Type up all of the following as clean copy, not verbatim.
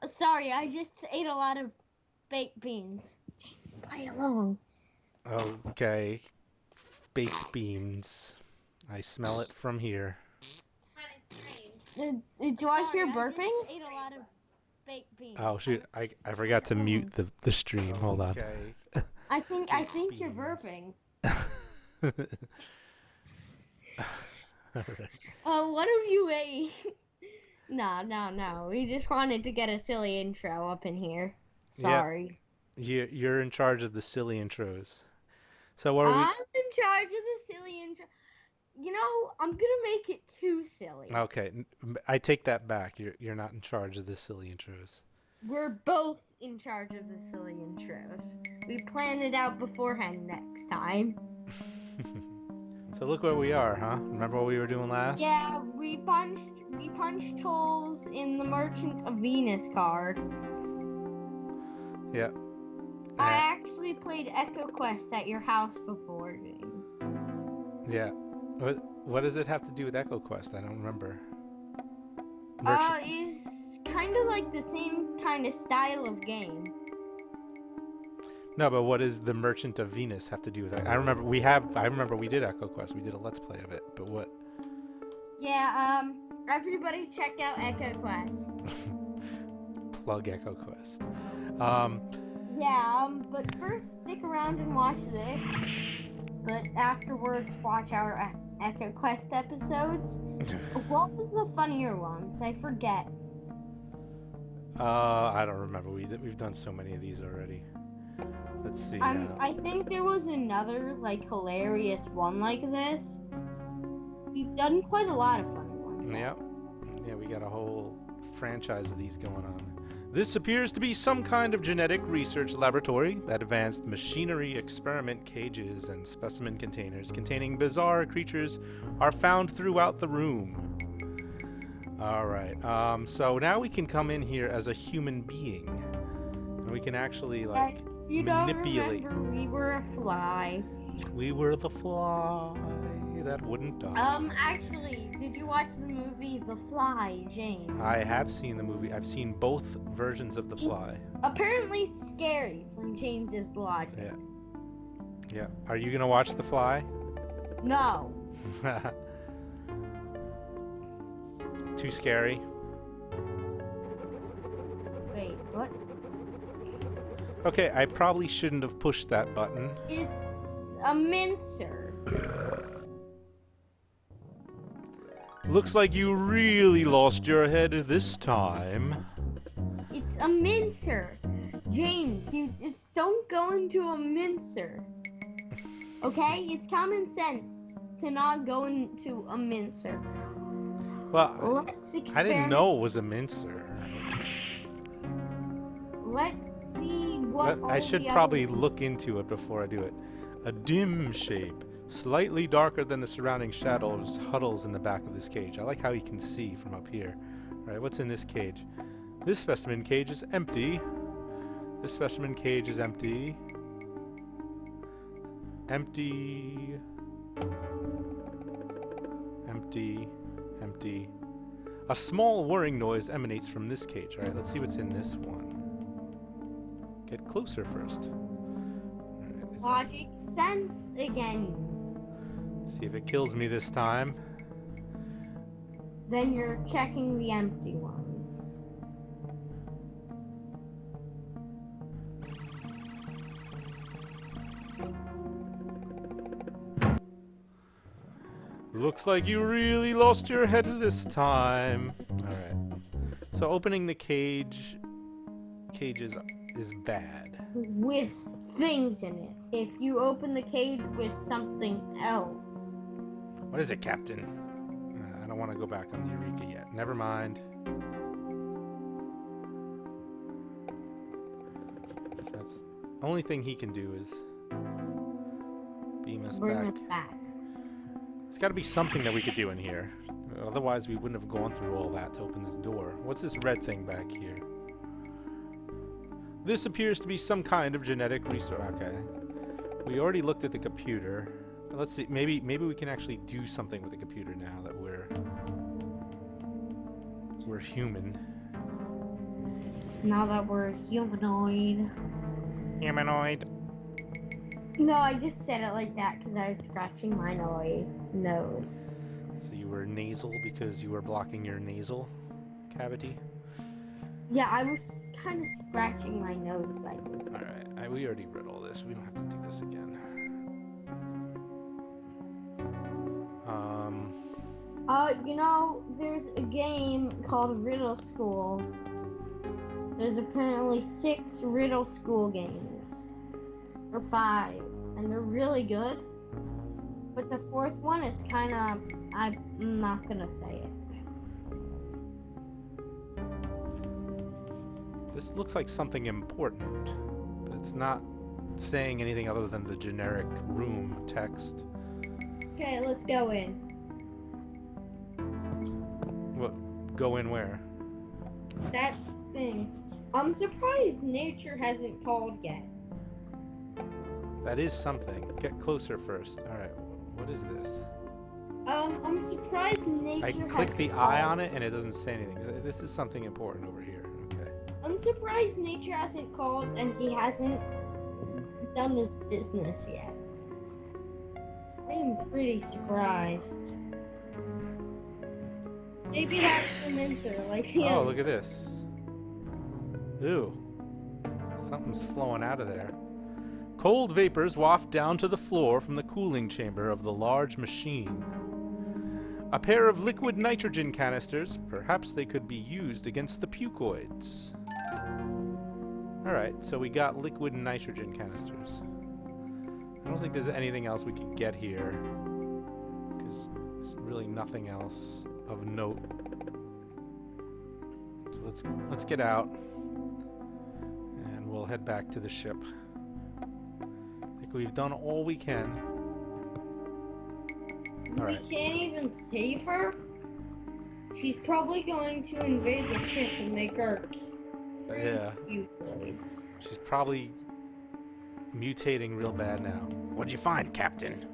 Sorry, I just ate a lot of baked beans. Just play along. Okay. Baked beans. I smell it from here. Do I hear burping? I just ate a lot of baked beans. Oh shoot, I Just forgot play to mute along. the stream. Hold on. Okay. I think you're Beans. burping. Alright. What have you ate? No. We just wanted to get a silly intro up in here. Yep. Sorry. You're in charge of the silly intros. So what are we? I'm in charge of the silly intro. I'm gonna make it too silly. Okay, I take that back. You're not in charge of the silly intros. We're both in charge of the silly intros. We planned it out beforehand next time. So look where we are, huh? Remember what we were doing last? Yeah, we punched holes in the Merchant of Venus card. Yeah. I actually played Echo Quest at your house before, James. Yeah. What does it have to do with Echo Quest? I don't remember. Is kind of like the same kind of style of game. No, but what does the Merchant of Venus have to do with that? I remember we did Echo Quest. We did a Let's Play of it. But what? Yeah, everybody check out Echo Quest. Plug Echo Quest. But first stick around and watch this. But afterwards, watch our Echo Quest episodes. What was the funnier ones? I forget. I don't remember. We've done so many of these already. Let's see. I think there was another hilarious one like this. We've done quite a lot of funny ones. Yeah, we got a whole franchise of these going on. This appears to be some kind of genetic research laboratory. Advanced machinery, experiment cages, and specimen containers containing bizarre creatures are found throughout the room. Alright, so now we can come in here as a human being. And we can actually, you manipulate. Don't remember, we were a fly. We were the fly that wouldn't die. Actually, did you watch the movie The Fly, James? I have seen the movie. I've seen both versions of The Fly. Apparently scary from James's logic. Yeah. Are you gonna watch The Fly? No. Too scary? Wait, what? Okay, I probably shouldn't have pushed that button. It's a mincer. Looks like you really lost your head this time. It's a mincer. James, you just don't go into a mincer. Okay? It's common sense to not go into a mincer. Well, I didn't know it was a mincer. Let's see what I should probably look into it before I do it. A dim shape, slightly darker than the surrounding shadows, huddles in the back of this cage. I like how you can see from up here. All right, what's in this cage? This specimen cage is empty. This specimen cage is empty. Empty. Empty. Empty. A small whirring noise emanates from this cage. Alright, let's see what's in this one. Get closer first. Alright, logic sense again. Let's see if it kills me this time. Then you're checking the empty ones. Looks like you really lost your head this time. Alright. So opening the cages is bad. With things in it. If you open the cage with something else. What is it, Captain? I don't want to go back on the Eureka yet. Never mind. That's the only thing he can do is beam us Bring back. us back. There's got to be something that we could do in here. Otherwise, we wouldn't have gone through all that to open this door. What's this red thing back here? This appears to be some kind of genetic research. Okay. We already looked at the computer. But let's see. Maybe we can actually do something with the computer now that we're human. now that we're humanoid. Humanoid. No, I just said it like that because I was scratching my nose. So you were nasal because you were blocking your nasal cavity? Yeah, I was kind of scratching my nose like this. Alright, we already read all this. We don't have to do this again. You know, there's a game called Riddle School. There's apparently 6 Riddle School games. Or 5. And they're really good. But the 4th one is kind of... I'm not gonna say it. This looks like something important, but it's not saying anything other than the generic room text. Okay, let's go in. What? Go in where? That thing. I'm surprised nature hasn't called yet. That is something. Get closer first. Alright, what is this? I'm surprised nature I hasn't click the called. eye on it and it doesn't say anything. This is something important over here. Okay. I'm surprised nature hasn't called and he hasn't done his business yet. I am pretty surprised. Maybe that's the mincer, like the Oh, other. look at this. Ew. Something's flowing out of there. Cold vapors waft down to the floor from the cooling chamber of the large machine. A pair of liquid nitrogen canisters. Perhaps they could be used against the pucoids. Alright, so we got liquid nitrogen canisters. I don't think there's anything else we can get here, because there's really nothing else of note. So let's get out, and we'll head back to the ship. I think we've done all we can. Alright. We can't even save her. She's probably going to invade the ship and make our Yeah. pucoids. She's probably mutating real bad now. What'd you find, Captain?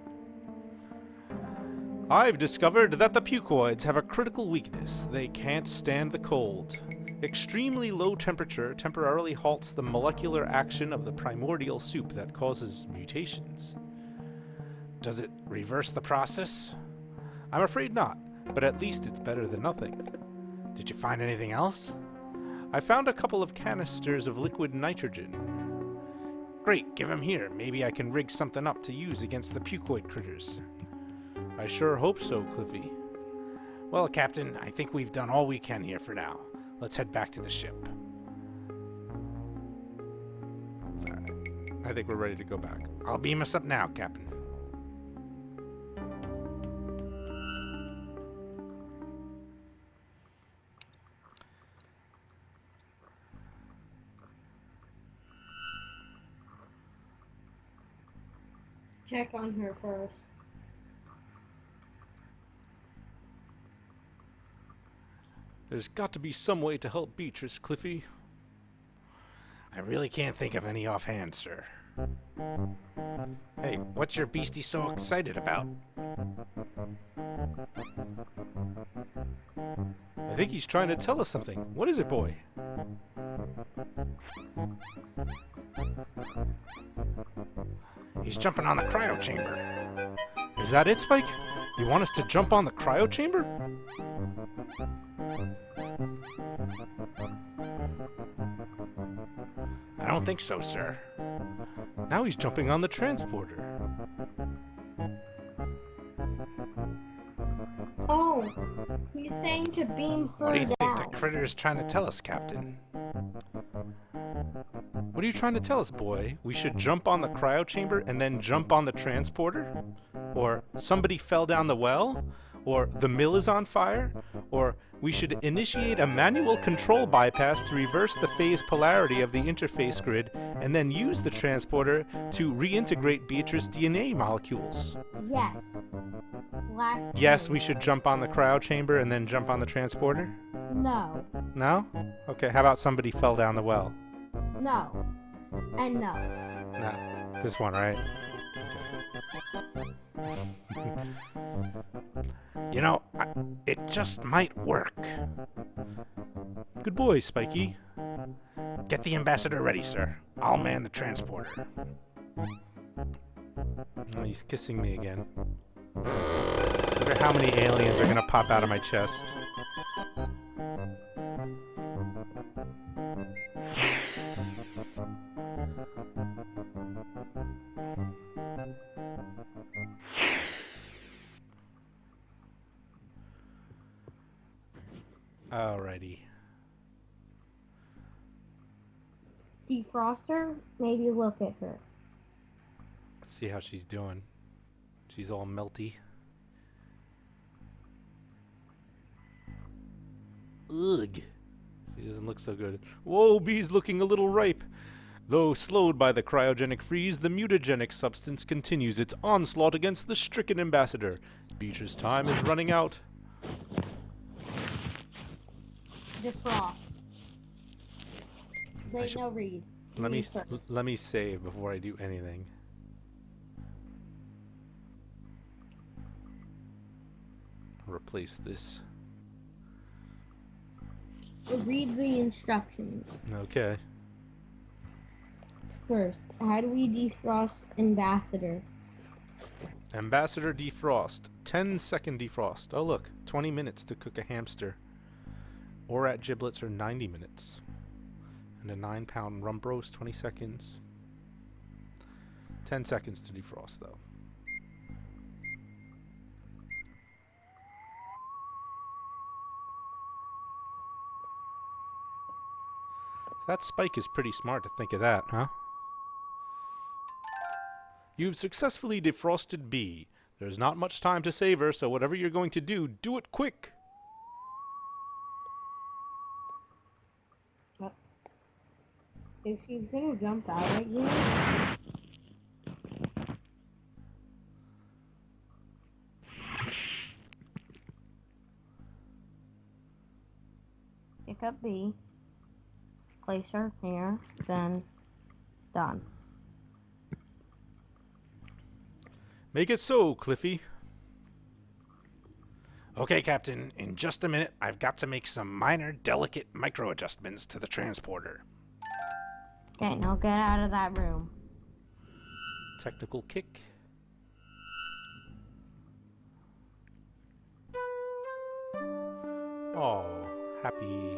I've discovered that the pucoids have a critical weakness. They can't stand the cold. Extremely low temperature temporarily halts the molecular action of the primordial soup that causes mutations. Does it reverse the process? I'm afraid not, but at least it's better than nothing. Did you find anything else? I found a couple of canisters of liquid nitrogen. Great, give 'em here. Maybe I can rig something up to use against the pucoid critters. I sure hope so, Cliffy. Well, Captain, I think we've done all we can here for now. Let's head back to the ship. Alright, I think we're ready to go back. I'll beam us up now, Captain. Check on her first. There's got to be some way to help Beatrice, Cliffy. I really can't think of any offhand, sir. Hey, what's your beastie so excited about? I think he's trying to tell us something. What is it, boy? He's jumping on the cryo chamber. Is that it, Spike? You want us to jump on the cryo chamber? I don't think so, sir. Now he's jumping on the transporter. Oh, he's saying to beam her What do you down. think the critter is trying to tell us, Captain? What are you trying to tell us, boy? We should jump on the cryo chamber and then jump on the transporter? Or somebody fell down the well? Or the mill is on fire? Or we should initiate a manual control bypass to reverse the phase polarity of the interface grid and then use the transporter to reintegrate Beatrice's DNA molecules. Yes. Last Yes, time. we should jump on the cryo chamber and then jump on the transporter? No. No? Okay, how about somebody fell down the well? No. And no. No. This one, right? You know, it just might work. Good boy, Spiky. Get the ambassador ready, sir. I'll man the transporter. Oh, he's kissing me again. Wonder how many aliens are gonna pop out of my chest. Alrighty. Defroster, maybe look at her. Let's see how she's doing. She's all melty. Ugh. She doesn't look so good. Whoa, Bee's looking a little ripe. Though slowed by the cryogenic freeze, the mutagenic substance continues its onslaught against the stricken ambassador. Beecher's time is running out. Defrost. Wait, no, read. Let me save before I do anything. Replace this. Read the instructions. Okay. First, how do we defrost ambassador? Ambassador defrost. 10-second defrost. Oh look, 20 minutes to cook a hamster. Or at giblets are 90 minutes. And a 9-pound rump roast, 20 seconds. 10 seconds to defrost though. That Spike is pretty smart to think of that, huh? You've successfully defrosted B. There's not much time to save her, so whatever you're going to do, do it quick! If she's gonna jump out at you... Pick up B. Place her here, then done. Make it so, Cliffy. Okay, Captain. In just a minute, I've got to make some minor, delicate micro-adjustments to the transporter. Okay, now get out of that room. Technical kick. Oh, happy.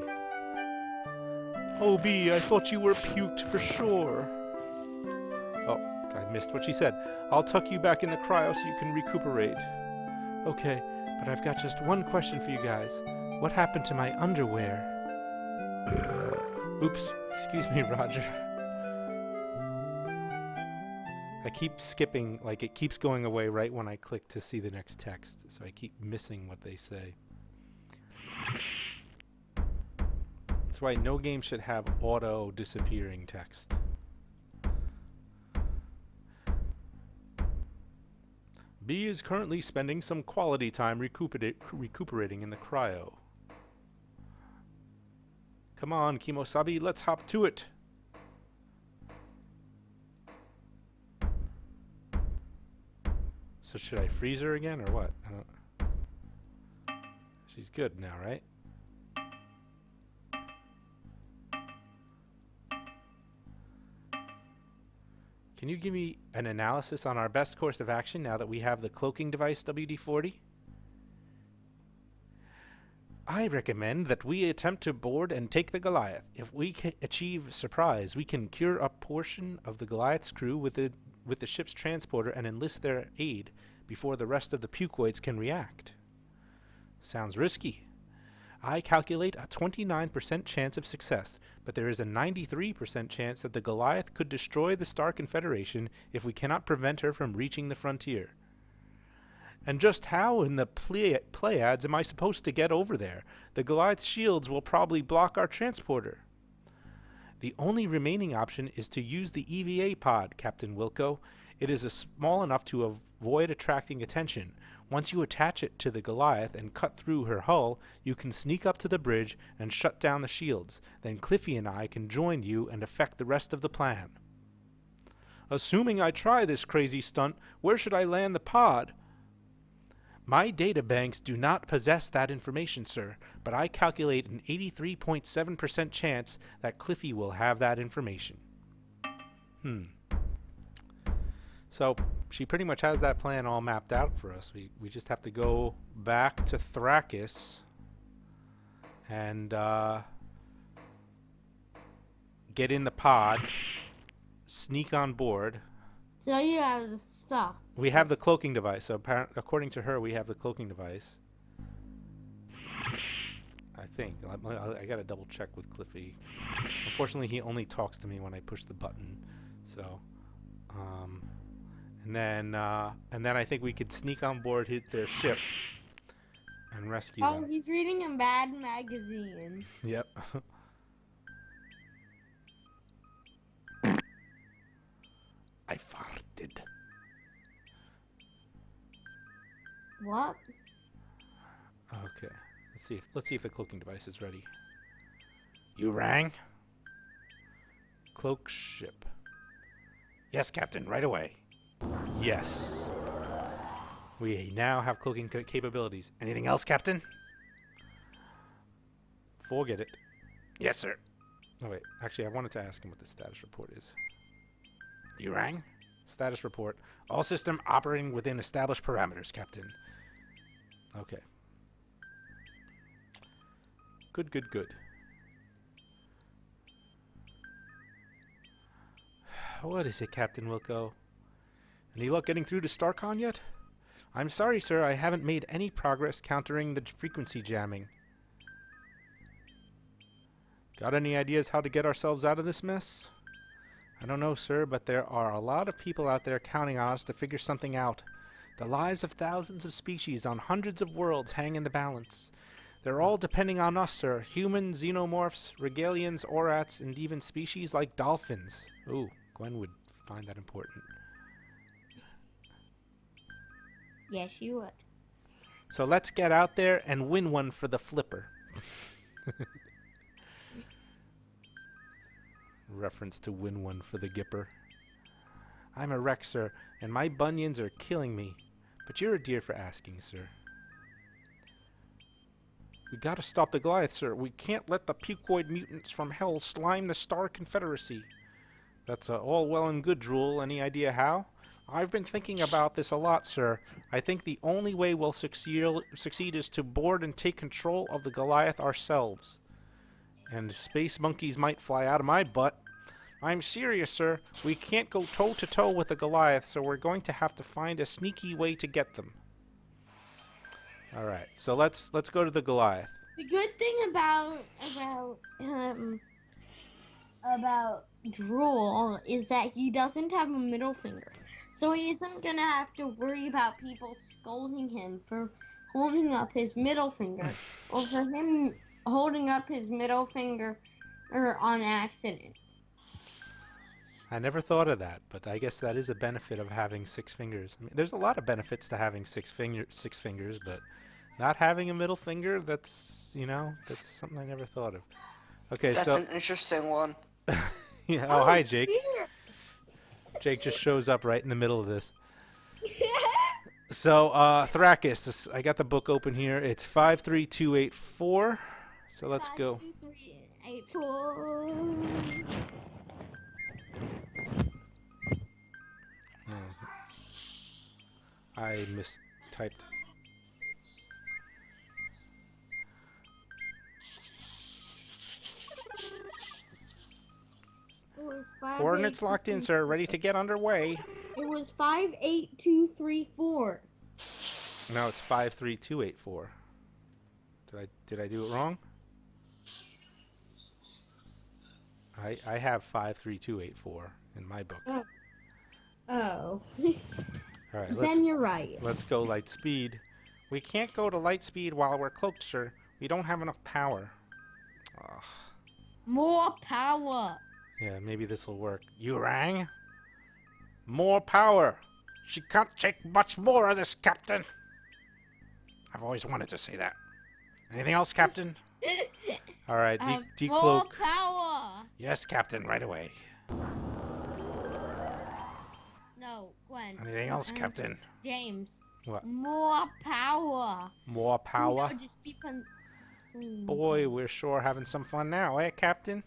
Oh, B, I thought you were puked for sure. Oh, I missed what she said. I'll tuck you back in the cryo so you can recuperate. Okay, but I've got just one question for you guys. What happened to my underwear? Oops, excuse me, Roger. I keep skipping, like it keeps going away right when I click to see the next text, so I keep missing what they say. That's why no game should have auto disappearing text. B is currently spending some quality time recuperating in the cryo. Come on, Kimosabi, let's hop to it. So should I freeze her again or what? I don't... She's good now, right? Can you give me an analysis on our best course of action now that we have the cloaking device WD-40? I recommend that we attempt to board and take the Goliath. If we achieve surprise, we can cure a portion of the Goliath's crew with the ship's transporter and enlist their aid before the rest of the pucoids can react. Sounds risky. I calculate a 29% chance of success, but there is a 93% chance that the Goliath could destroy the Star Confederation if we cannot prevent her from reaching the frontier. And just how in the Pleiades am I supposed to get over there? The Goliath's shields will probably block our transporter. The only remaining option is to use the EVA pod, Captain Wilco. It is small enough to avoid attracting attention. Once you attach it to the Goliath and cut through her hull, you can sneak up to the bridge and shut down the shields. Then Cliffy and I can join you and effect the rest of the plan. Assuming I try this crazy stunt, where should I land the pod? My databanks do not possess that information, sir, but I calculate an 83.7% chance that Cliffy will have that information. So she pretty much has that plan all mapped out for us. We just have to go back to Thrakis and get in the pod, sneak on board. So you have the stuff. We have the cloaking device. So according to her, we have the cloaking device. I think. I gotta double check with Cliffy. Unfortunately, he only talks to me when I push the button. So, and then I think we could sneak on board their ship and rescue them. Oh, he's reading a bad magazine. Yep. I farted. What? Okay. Let's see if the cloaking device is ready. You rang? Cloak ship. Yes, Captain, right away. Yes. We now have cloaking capabilities. Anything else, Captain? Forget it. Yes, sir. Oh, wait. Actually, I wanted to ask him what the status report is. You rang? Status report. All system operating within established parameters, Captain. Okay. Good, good, good. What is it, Captain Wilco? Any luck getting through to Starcon yet? I'm sorry, sir, I haven't made any progress countering the frequency jamming. Got any ideas how to get ourselves out of this mess? I don't know, sir, but there are a lot of people out there counting on us to figure something out. The lives of thousands of species on hundreds of worlds hang in the balance. They're all depending on us, sir. Humans, xenomorphs, regalians, orats, and even species like dolphins. Ooh, Gwen would find that important. Yes, you would. So let's get out there and win one for the flipper. Reference to win one for the Gipper. I'm a wreck, sir, and my bunions are killing me. But you're a dear for asking, sir. We gotta stop the Goliath, sir. We can't let the pucoid mutants from hell slime the Star Confederacy. That's all well and good, Drool. Any idea how? I've been thinking about this a lot, sir. I think the only way we'll succeed is to board and take control of the Goliath ourselves. And space monkeys might fly out of my butt. I'm serious, sir. We can't go toe-to-toe with the Goliath, so we're going to have to find a sneaky way to get them. All right, so let's go to the Goliath. The good thing about Drool is that he doesn't have a middle finger, so he isn't gonna have to worry about people scolding him for holding up his middle finger, or for him holding up his middle finger on accident. I never thought of that, but I guess that is a benefit of having 6 fingers. I mean, there's a lot of benefits to having six fingers, but not having a middle finger, that's something I never thought of. Okay, That's so an interesting one. yeah. Oh, hi, Jake. Jake just shows up right in the middle of this. So, Thrakis, I got the book open here. It's 53284. So let's go. 52384. I mistyped. Coordinates locked in, sir. Ready to get underway. It was 58234. No, it's 53284. Did I do it wrong? I have 53284 in my book. Oh. All right, Then you're right. Let's go light speed. We can't go to light speed while we're cloaked, sir. We don't have enough power. Ugh. More power. Yeah, maybe this will work. You rang? More power. She can't take much more of this, Captain. I've always wanted to say that. Anything else, Captain? All right, decloak. More power. Yes, Captain, right away. No, Gwen. Anything else, Captain? James. What? More power. More power? No, just keep on saying Boy, we're sure having some fun now, eh, Captain?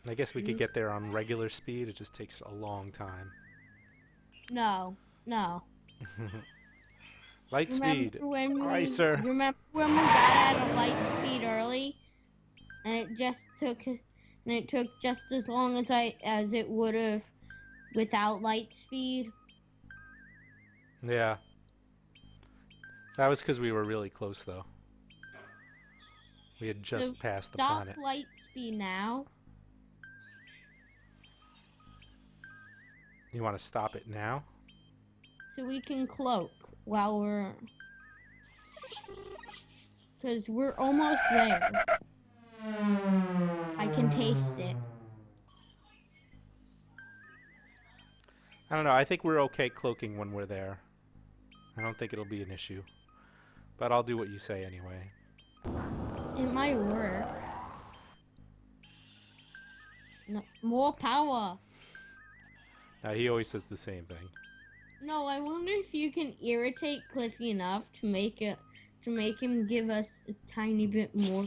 I guess we could get there on regular speed. It just takes a long time. No. Light speed. Aye, sir. Remember when we got at a light speed early, and it took just as long as it would have without light speed. Yeah. That was because we were really close, though. We had just passed the planet. Stop light speed now. You want to stop it now? So we can cloak while we're... Because we're almost there. I can taste it. I don't know. I think we're okay cloaking when we're there. I don't think it'll be an issue. But I'll do what you say anyway. It might work. No, more power. He always says the same thing. No, I wonder if you can irritate Cliffy enough to make him give us a tiny bit more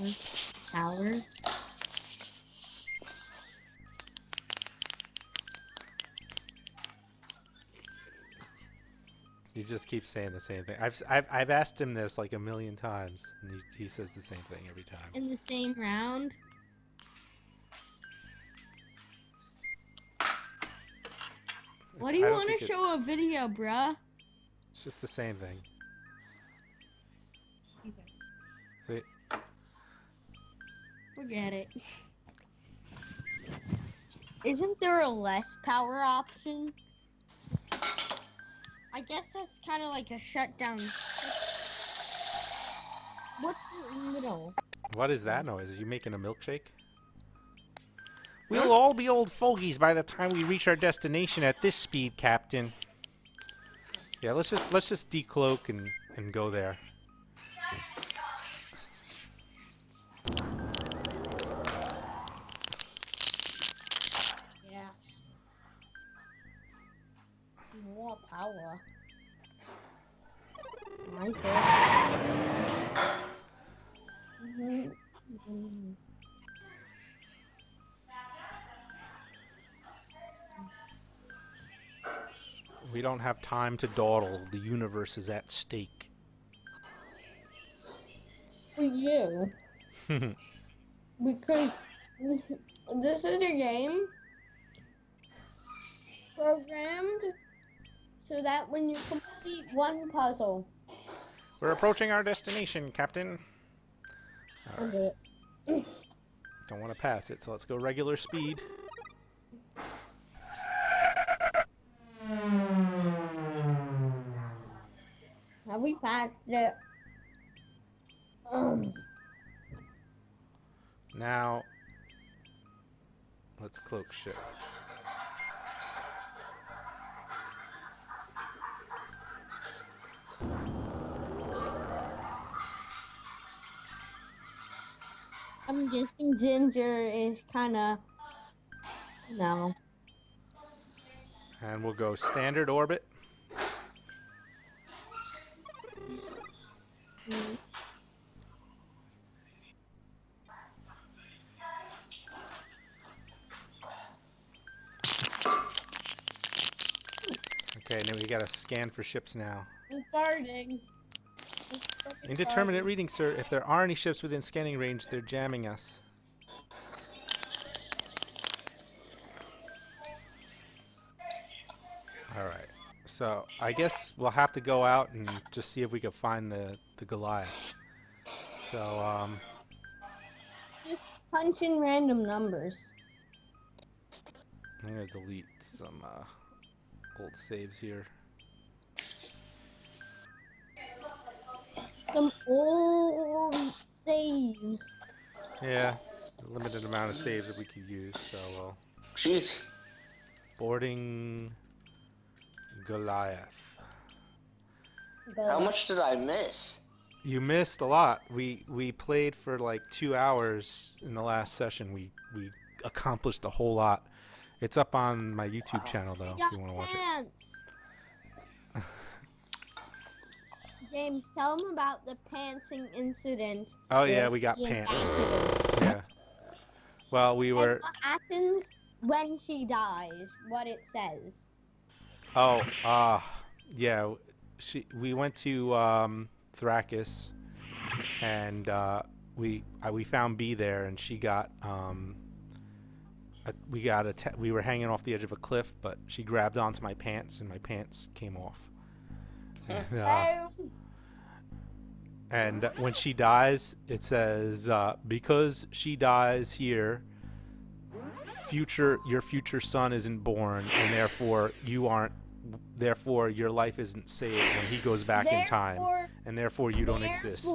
power. He just keeps saying the same thing. I've asked him this like a million times, and he says the same thing every time. In the same round. What do you want to show a video, bruh? It's just the same thing. See? Forget it. Isn't there a less power option? I guess that's kind of like a shutdown. What's in the middle? What is that noise? Are you making a milkshake? We'll all be old fogies by the time we reach our destination at this speed, Captain. Yeah, let's just decloak and go there. Yeah. More power. Nicer. We don't have time to dawdle. The universe is at stake. For you. Because this is a game programmed so that when you complete one puzzle. We're approaching our destination, Captain. All right. Okay. Don't want to pass it, so let's go regular speed. Have we passed it? Now, let's cloak ship. I'm guessing Ginger is kind of... No. And we'll go standard orbit. Okay, now we gotta scan for ships now. I'm starting. Indeterminate reading, sir. If there are any ships within scanning range, they're jamming us. Alright. So, I guess we'll have to go out and just see if we can find the Goliath. So, Just punch in random numbers. I'm gonna delete some old saves here. Some old saves. Yeah, a limited amount of saves that we could use, so Jeez. boarding Goliath. How much did I miss? You missed a lot. We played for like 2 hours in the last session. We accomplished a whole lot. It's up on my YouTube channel though, if you want to watch it. James, tell him about the pantsing incident. Oh yeah, with we got the pants. ambassador. Yeah. Well, we And were. what happens when she dies? What it says. Oh, yeah. We went to Thrakis, and we found B there, and she got we were hanging off the edge of a cliff, but she grabbed onto my pants, and my pants came off. And when she dies, it says, because she dies here, your future son isn't born, and therefore therefore your life isn't saved when he goes back in time, and therefore you don't exist.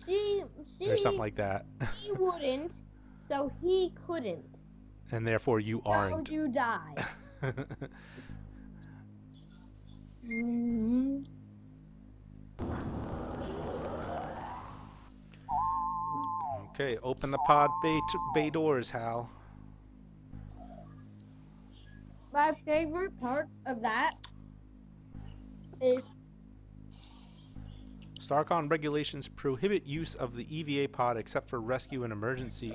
she or something like that. He wouldn't, so he couldn't. And therefore you aren't. So you die. Mm-hmm. Okay, open the pod bay doors, Hal. My favorite part of that is Starcon regulations prohibit use of the EVA pod except for rescue and emergency.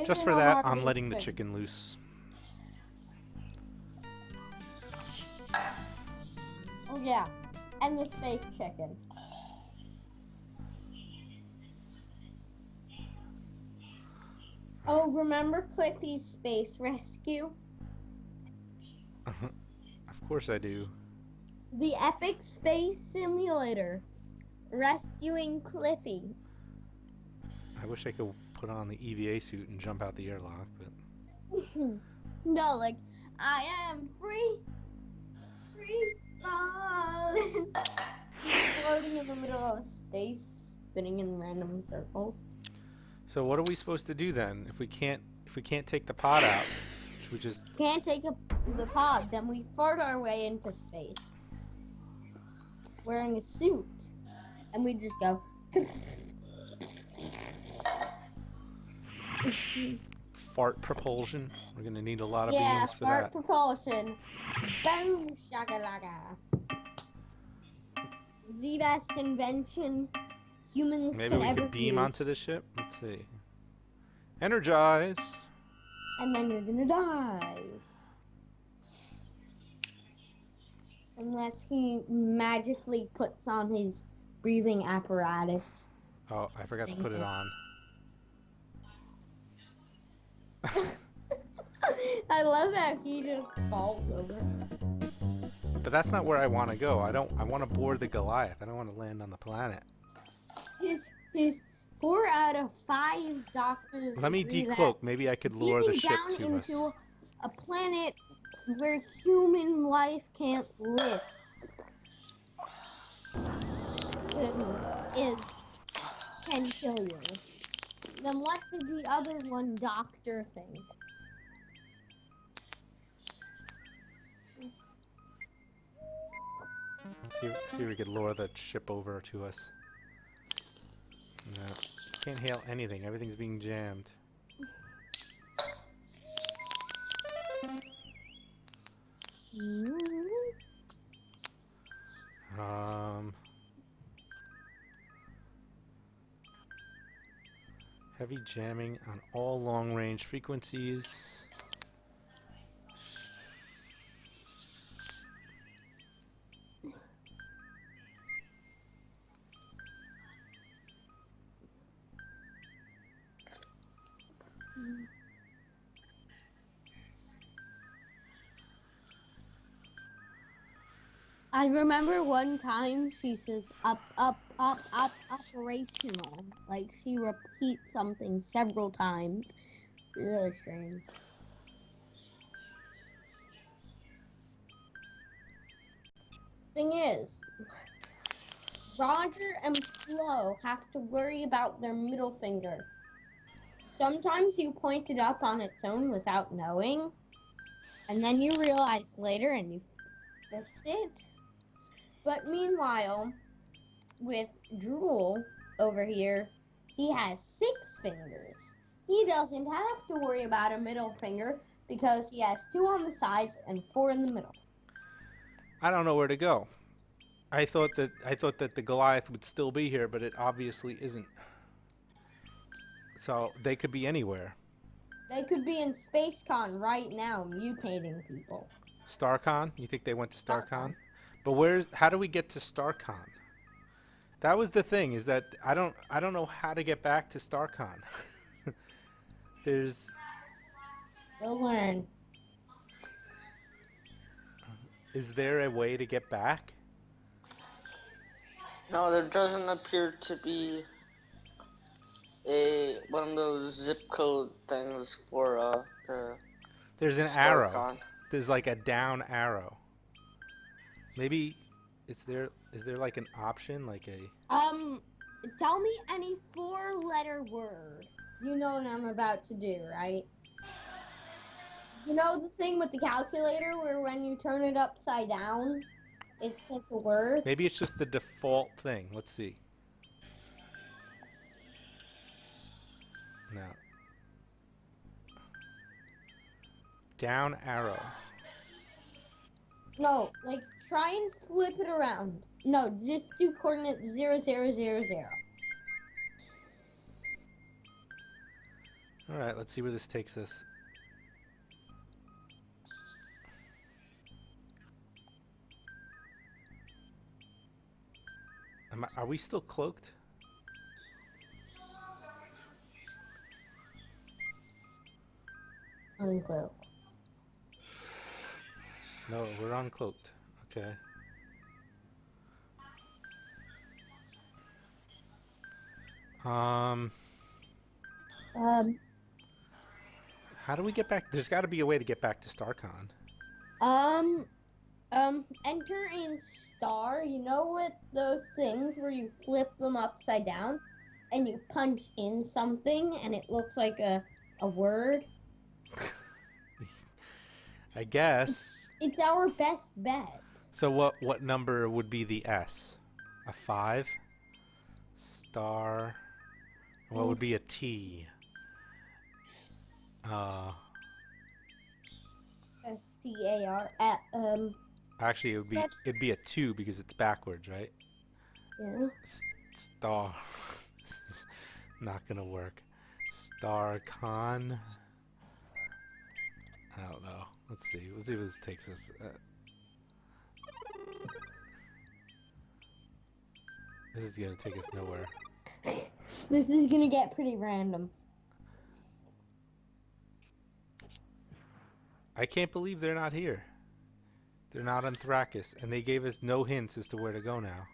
Just for that, I'm letting the chicken loose. Oh yeah, and the space chicken. Oh, remember Cliffy's space rescue? Of course I do. The epic space simulator. Rescuing Cliffy. I wish I could put on the EVA suit and jump out the airlock, but... No, like, I am free falling. Floating in the middle of space, spinning in random circles. So what are we supposed to do then? If we can't take the pod out, should we just... Can't take the pod, then we fart our way into space. Wearing a suit. And we just go... Fart propulsion? We're gonna need a lot of beans for that. Yeah, fart propulsion. Boom shakalaka. The best invention humans Maybe can we ever could beam use. onto the ship? Let's see. Energize! And then you're gonna die. Unless he magically puts on his breathing apparatus. Oh, I forgot to put it on. I love how he just falls over. But that's not where I want to go. I want to board the Goliath. I don't want to land on the planet. His 4 out of 5 doctors. Let me decloak. Maybe I could lure the ship down to us. into a planet where human life can't live can kill you. Then what did the other one doctor think? See if we could lure the ship over to us. No, can't hail anything. Everything's being jammed. Heavy jamming on all long-range frequencies. I remember one time she says up, operational. Like she repeats something several times. Really strange. Thing is, Roger and Flo have to worry about their middle finger. Sometimes you point it up on its own without knowing, and then you realize later and you fix it. But meanwhile, with Drool over here, he has 6 fingers. He doesn't have to worry about a middle finger because he has 2 on the sides and 4 in the middle. I don't know where to go. I thought that the Goliath would still be here, but it obviously isn't. So they could be anywhere. They could be in SpaceCon right now, mutating people. StarCon? You think they went to StarCon? StarCon. But where? How do we get to StarCon? That was the thing. Is that I don't know how to get back to StarCon. There's. You'll learn. Is there a way to get back? No, there doesn't appear to be one of those zip code things for the There's an arrow. StarCon. There's like a down arrow. Maybe is there like an option like a Tell me any 4-letter word. You know what I'm about to do, right? You know the thing with the calculator where when you turn it upside down, it says a word? maybe it's just the default thing. Let's see. No. Down arrow. No, like try and flip it around. No, just do coordinate 0, 0, 0, 0. All right, let's see where this takes us. Are we still cloaked? Uncloak. No, we're uncloaked. Okay. How do we get back? There's got to be a way to get back to StarCon. Enter in star. You know what those things where you flip them upside down and you punch in something and it looks like a word? I guess. It's our best bet. So what number would be the S? A 5? Star. What would be a T? STAR. Actually, it'd be a 2 because it's backwards, right? Yeah. Star. This is not gonna work. StarCon. I don't know. Let's see. Let's see where this takes us. This is gonna take us nowhere. This is gonna get pretty random. I can't believe they're not here. They're not on Thrakis, and they gave us no hints as to where to go now.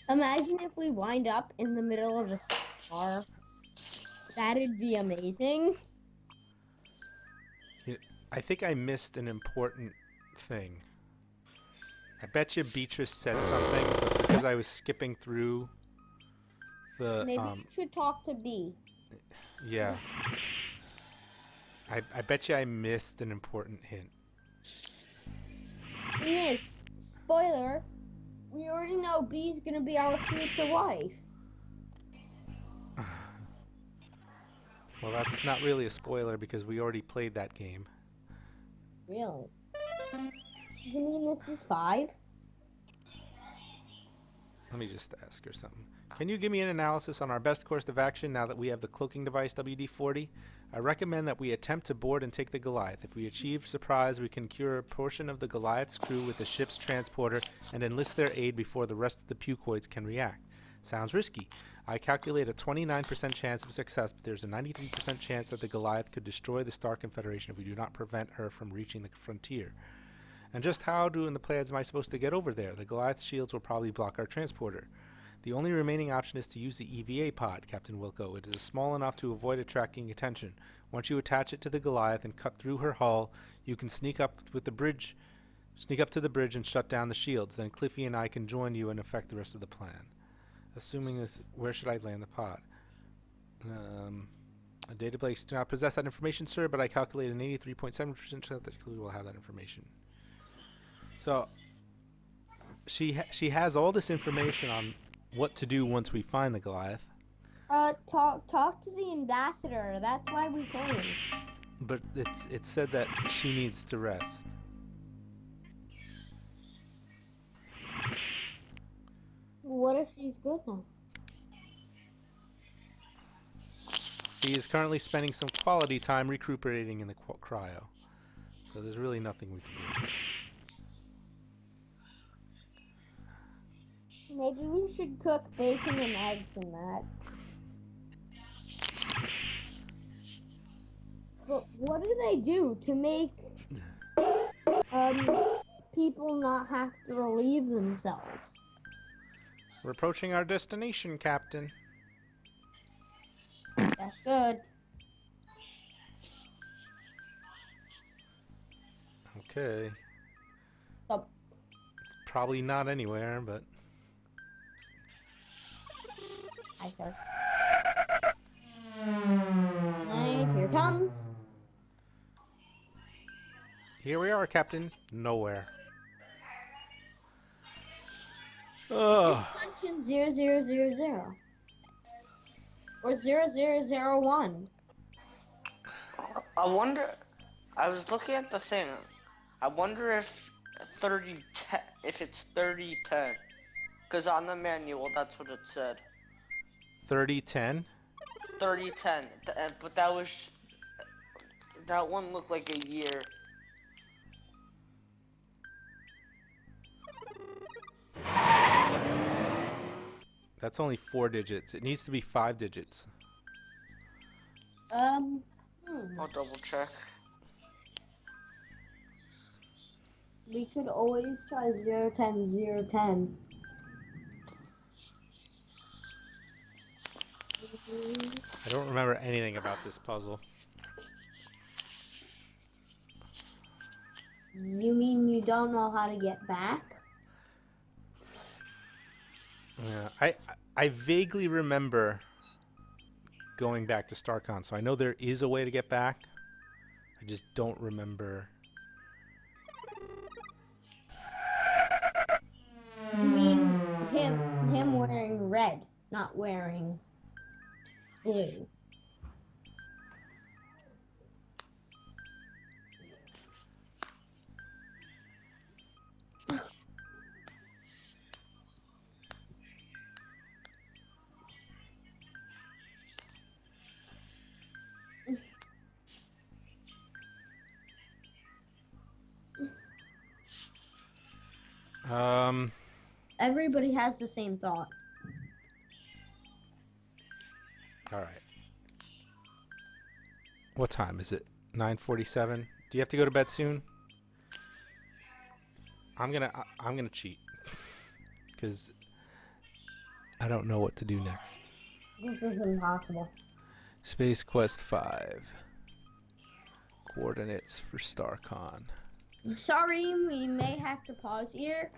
Imagine if we wind up in the middle of a star. That'd be amazing. I think I missed an important thing. I bet you Beatrice said something, but because I was skipping through the Maybe you should talk to B. yeah. I bet you I missed an important hint. Thing is, spoiler, we already know B's gonna be our future wife. Well, that's not really a spoiler because we already played that game. Really? You mean this is 5? Let me just ask her something. Can you give me an analysis on our best course of action now that we have the cloaking device WD-40? I recommend that we attempt to board and take the Goliath. If we achieve surprise, we can cure a portion of the Goliath's crew with the ship's transporter and enlist their aid before the rest of the Pucoids can react. Sounds risky. I calculate a 29% chance of success, but there's a 93% chance that the Goliath could destroy the Star Confederation if we do not prevent her from reaching the frontier. And just how in the plans am I supposed to get over there? The Goliath's shields will probably block our transporter. The only remaining option is to use the EVA pod, Captain Wilco. It is small enough to avoid attracting attention. Once you attach it to the Goliath and cut through her hull, you can sneak up to the bridge and shut down the shields. Then Cliffy and I can join you and affect the rest of the plan. Assuming this, where should I land the pod? A database do not possess that information, sir, but I calculate an 83.7% chance that Cliffy will have that information. So she has all this information on what to do once we find the Goliath. Talk to the ambassador. That's why we came. But it said that she needs to rest. What if she's good now? He is currently spending some quality time recuperating in the cryo. So there's really nothing we can do. Maybe we should cook bacon and eggs in that. But what do they do to make people not have to relieve themselves? We're approaching our destination, Captain. That's good. Okay. So, Probably not anywhere, but... I sir. And here comes. Here we are, Captain. Nowhere. Oh. Function 0000 or 0001. I wonder. I was looking at the thing. I wonder if if it's 3010, because on the manual that's what it said. 3010? 3010, but that one looked like a year. That's only 4 digits. It needs to be 5 digits. I'll double check. We could always try 010 010. I don't remember anything about this puzzle. You mean you don't know how to get back? Yeah, I vaguely remember going back to StarCon, so I know there is a way to get back. I just don't remember. You mean him wearing red, not wearing blue. Everybody has the same thought. All right. What time is it? 9:47. Do you have to go to bed soon? I'm gonna cheat because I don't know what to do next. This is impossible. Space Quest 5. Coordinates for StarCon. Sorry, we may have to pause here.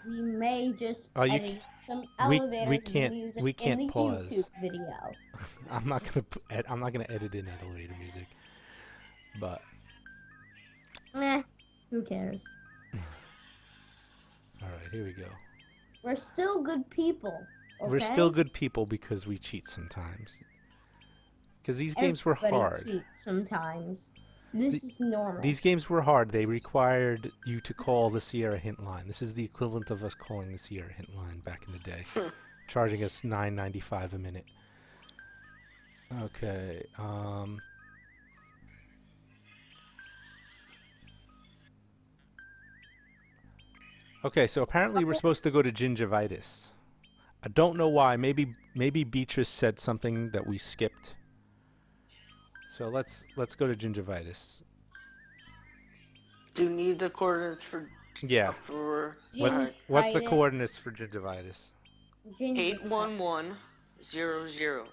We may just Oh, edit some elevator music we can't in the pause. YouTube video. I'm not gonna edit in elevator music. But Who cares? all right, here we go. We're still good people. Okay? We're still good people because we cheat sometimes. Because these games were Everybody hard. cheats sometimes. This is normal. These games were hard. They required you to call the Sierra Hint line. This is the equivalent of us calling the Sierra Hint line back in the day, charging us $9.95 a minute. Okay. Okay. So apparently we're supposed to go to Gingivitis. I don't know why. Maybe Beatrice said something that we skipped. So let's go to Gingivitis. Do you need the coordinates for? Yeah. For What's the coordinates for Gingivitis? 81100.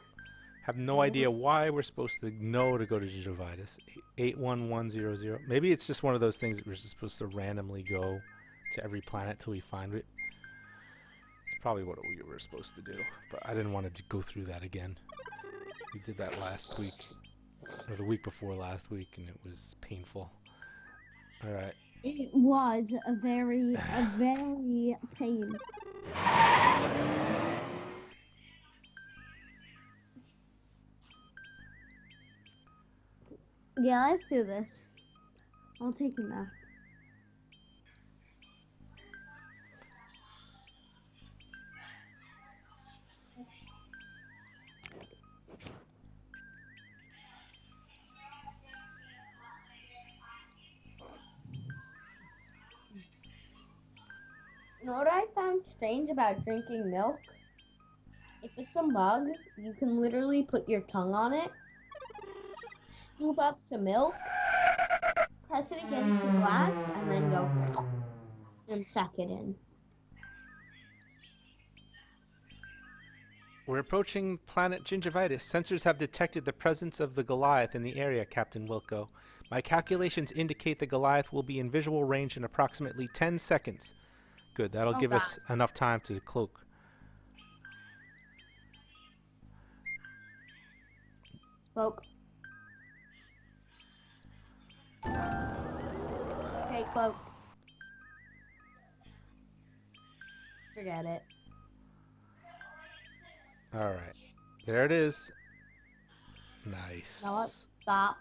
Have no idea why we're supposed to know to go to Gingivitis. 81100. Maybe it's just one of those things that we're just supposed to randomly go to every planet till we find it. It's probably what we were supposed to do, but I didn't want to go through that again. We did that last week, or the week before last week, and it was painful. All right. It was a very pain. Yeah, let's do this. I'll take him now. You know what I found strange about drinking milk? If it's a mug, you can literally put your tongue on it, scoop up some milk, press it against the glass, and then go and suck it in. We're approaching planet Gingivitis. Sensors have detected the presence of the Goliath in the area, Captain Wilco. My calculations indicate the Goliath will be in visual range in approximately 10 seconds. Good, that'll give us enough time to cloak. Cloak. Okay, cloaked. Forget it. Alright, there it is. Nice. Now let's stop.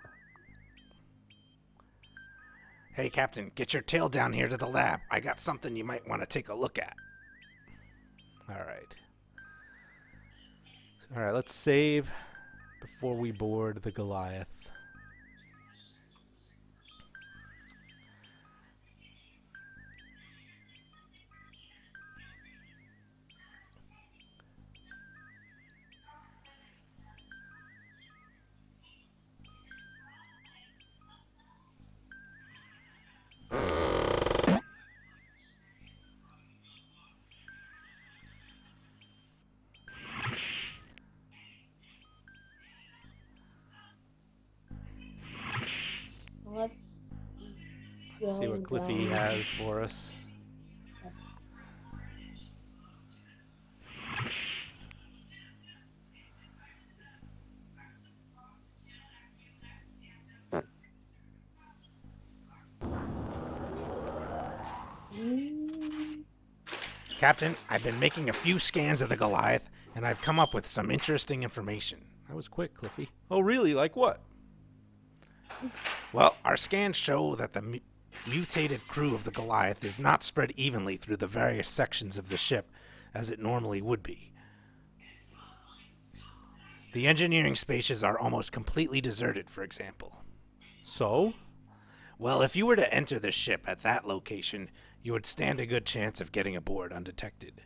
Hey, Captain, get your tail down here to the lab. I got something you might want to take a look at. Alright. Alright, let's save before we board the Goliath. Let's See what Cliffy has for us. Captain, I've been making a few scans of the Goliath, and I've come up with some interesting information. That was quick, Cliffy. Oh, really? Like what? Well, our scans show that the mutated crew of the Goliath is not spread evenly through the various sections of the ship, as it normally would be. The engineering spaces are almost completely deserted, for example. So? Well, if you were to enter the ship at that location, you would stand a good chance of getting aboard undetected.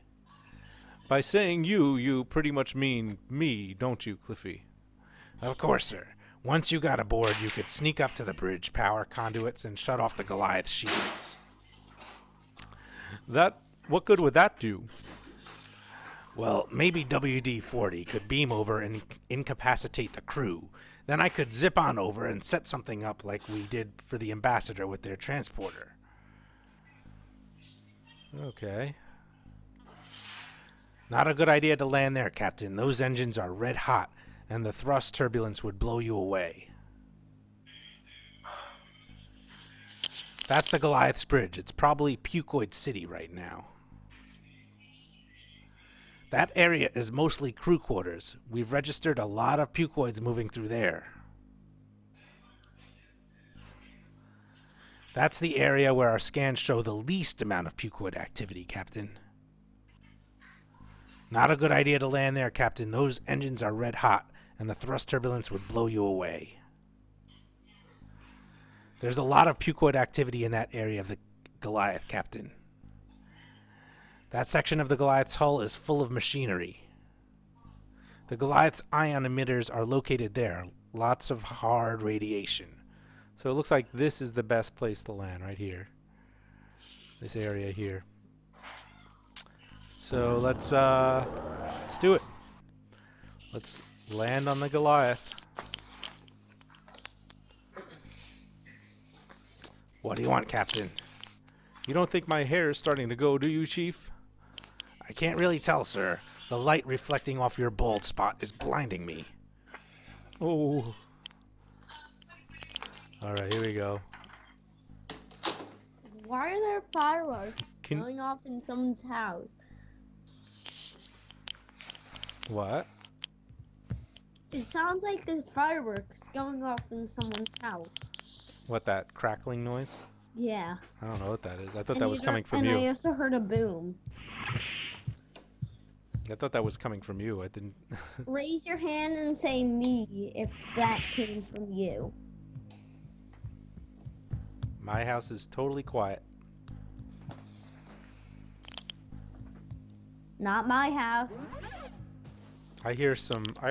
By saying you pretty much mean me, don't you, Cliffy? Of course, sir. Once you got aboard, you could sneak up to the bridge, power conduits, and shut off the Goliath's shields. What good would that do? Well, maybe WD-40 could beam over and incapacitate the crew. Then I could zip on over and set something up like we did for the ambassador with their transporter. Okay. Not a good idea to land there, Captain. Those engines are red hot, and the thrust turbulence would blow you away. That's the Goliath's bridge. It's probably Pucoid City right now. That area is mostly crew quarters. We've registered a lot of Pucoids moving through there. That's the area where our scans show the least amount of Pucoid activity, Captain. Not a good idea to land there, Captain. Those engines are red hot, and the thrust turbulence would blow you away. There's a lot of Pucoid activity in that area of the Goliath, Captain. That section of the Goliath's hull is full of machinery. The Goliath's ion emitters are located there. Lots of hard radiation. So it looks like this is the best place to land, right here. This area here. So let's do it. Let's land on the Goliath. What do you want, Captain? You don't think my hair is starting to go, do you, Chief? I can't really tell, sir. The light reflecting off your bald spot is blinding me. Oh. Alright, here we go. Why are there fireworks going off in someone's house? What? It sounds like there's fireworks going off in someone's house. What, that crackling noise? Yeah. I don't know what that is. I thought And that was coming from and I you. also heard a boom. I thought that was coming from you. I didn't. Raise your hand and say me if that came from you. My house is totally quiet. Not my house. I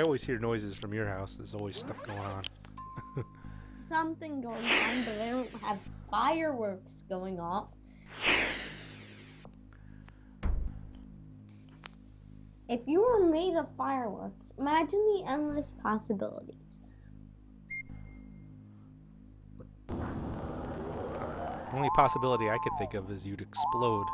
always hear noises from your house. There's always stuff going on. Something going on, but I don't have fireworks going off. If you were made of fireworks, imagine the endless possibilities. Only possibility I could think of is you'd explode.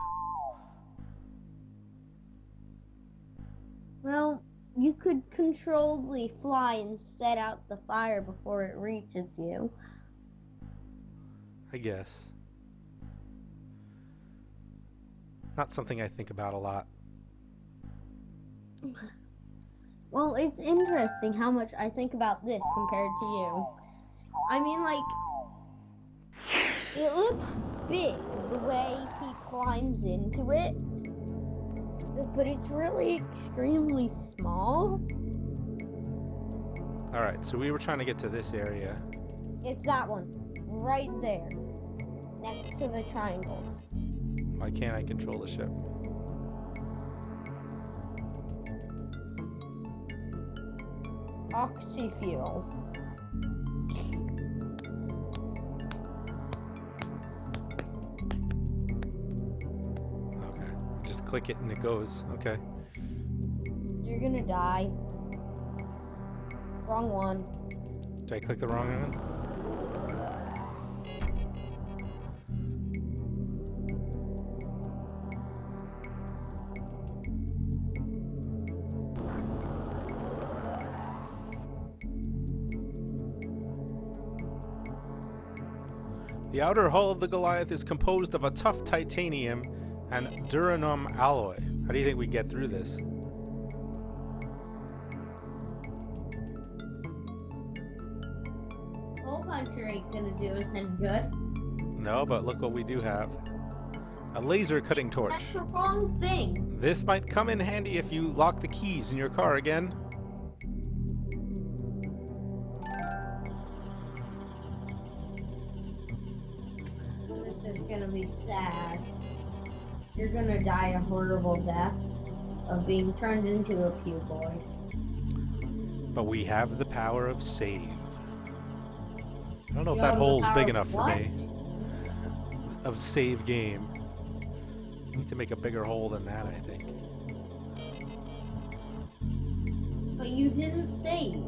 Well, you could controllably fly and set out the fire before it reaches you. I guess. Not something I think about a lot. Well, it's interesting how much I think about this compared to you. I mean, like, it looks big the way he climbs into it, but it's really extremely small. Alright, so we were trying to get to this area. It's that one, right there, next to the triangles. Why can't I control the ship? Oxyfuel. Okay. Just click it and it goes. Okay. You're gonna die. Wrong one. Did I click the wrong one? The outer hull of the Goliath is composed of a tough titanium and duraminum alloy. How do you think we get through this? Hole puncher ain't gonna do us any good. No, but look what we do have. A laser cutting torch. That's the wrong thing. This might come in handy if you lock the keys in your car again. This is gonna be sad. You're gonna die a horrible death of being turned into a cuboid. But we have the power of save. I don't know if You that have the hole's power big of enough for what? me. Of save game. Need to make a bigger hole than that, I think. But you didn't save.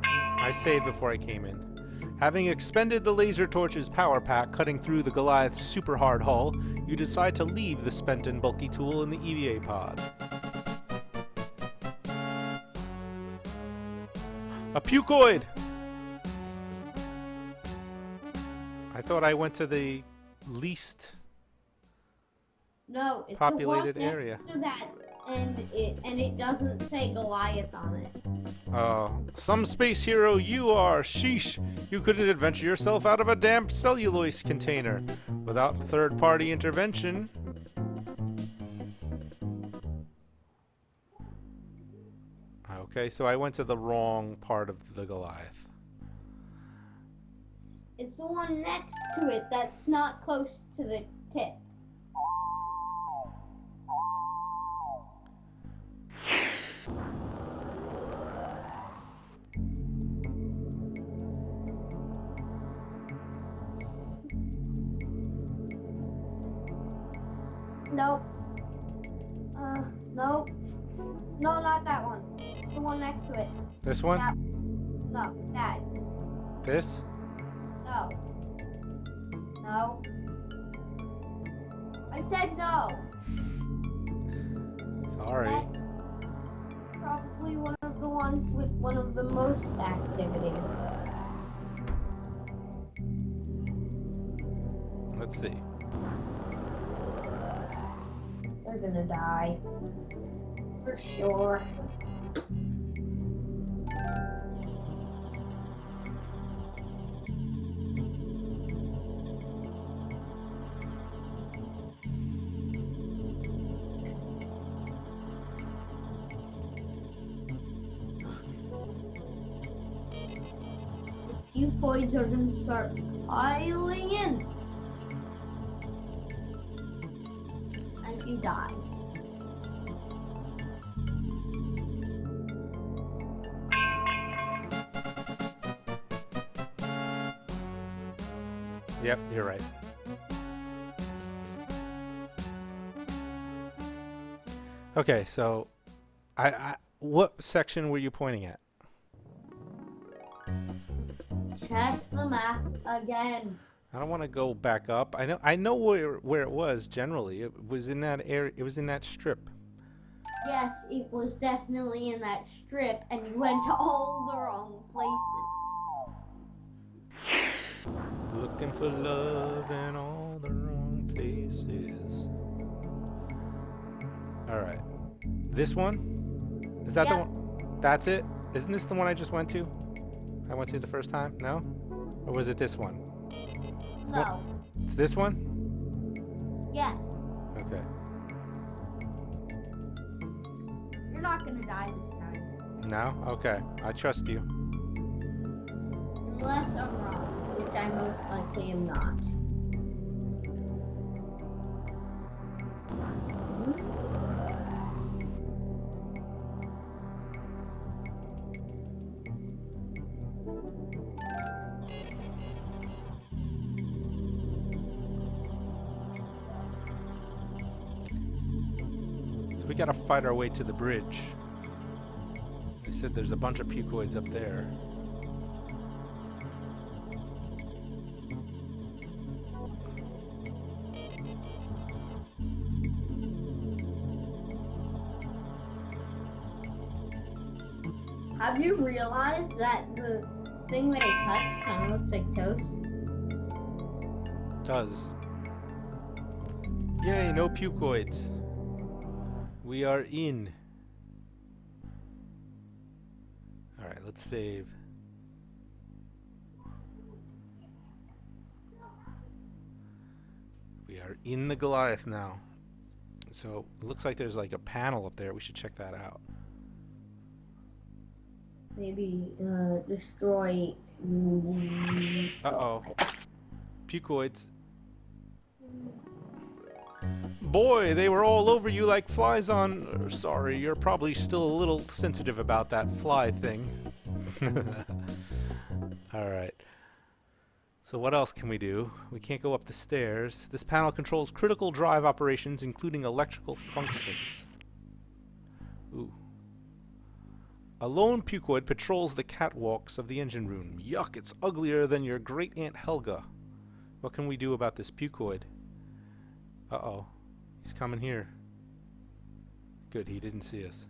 I saved before I came in. Having expended the laser torch's power pack cutting through the Goliath's super hard hull, you decide to leave the spent and bulky tool in the EVA pod. A pucoid! I thought I went to the least No, it's populated the one area. next to that, and it doesn't say Goliath on it. Oh, some space hero you are, sheesh. You couldn't adventure yourself out of a damp cellulose container without third-party intervention. Okay, so I went to the wrong part of the Goliath. It's the one next to it that's not close to the tip. Nope. Nope. No, not that one. The one next to it. This one? That. No, that. This? No. No. I said no. Sorry. That's probably one of the ones with one of the most activity. Let's see. They're gonna die. For sure. pucoids are gonna start piling in as you die. Yep, you're right. Okay, so what section were you pointing at? Check the map again. I don't want to go back up. I know where it was generally. It was in that area. It was in that strip. Yes, it was definitely in that strip, and you went to all the wrong places. Looking for love in all the wrong places. All right. This one? Is that the one? That's it? Isn't this the one I just went to? I went to the first time? No? Or was it this one? No. It's this one? Yes. Okay. You're not gonna die this time. No? Okay. I trust you. Unless I'm wrong, which I most likely am not. So we gotta fight our way to the bridge. They said there's a bunch of pucoids up there. Have you realized that the thing that it cuts kind of looks like toast? Does. Yay, no pucoids. We are in. Alright, let's save. We are in the Goliath now. So, it looks like there's like a panel up there. We should check that out. Maybe destroy. Uh-oh. Pucoids. Boy, they were all over you like flies on... Sorry, you're probably still a little sensitive about that fly thing. Alright. So what else can we do? We can't go up the stairs. This panel controls critical drive operations, including electrical functions. Ooh. A lone pucoid patrols the catwalks of the engine room. Yuck, it's uglier than your great Aunt Helga. What can we do about this pucoid? Uh-oh. He's coming here. Good, he didn't see us.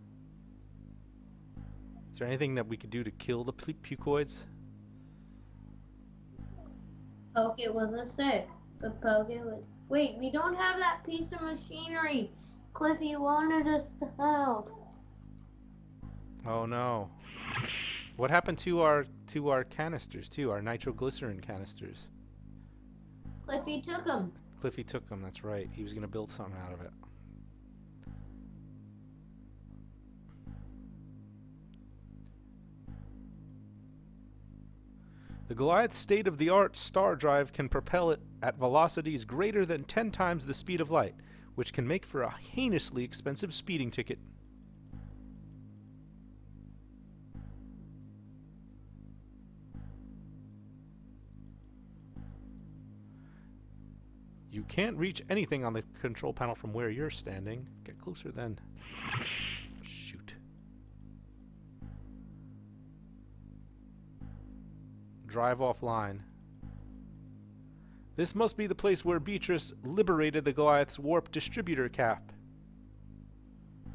Is there anything that we could do to kill the pucoids? Poke it with a stick. But poke it with... Wait, we don't have that piece of machinery. Cliffy wanted us to help. Oh no. What happened to our canisters too, our nitroglycerin canisters? Cliffy took them. Cliffy took them, that's right. He was going to build something out of it. The Goliath's state-of-the-art star drive can propel it at velocities greater than 10 times the speed of light, which can make for a heinously expensive speeding ticket. You can't reach anything on the control panel from where you're standing. Get closer then. Shoot. Drive offline. This must be the place where Beatrice liberated the Goliath's warp distributor cap.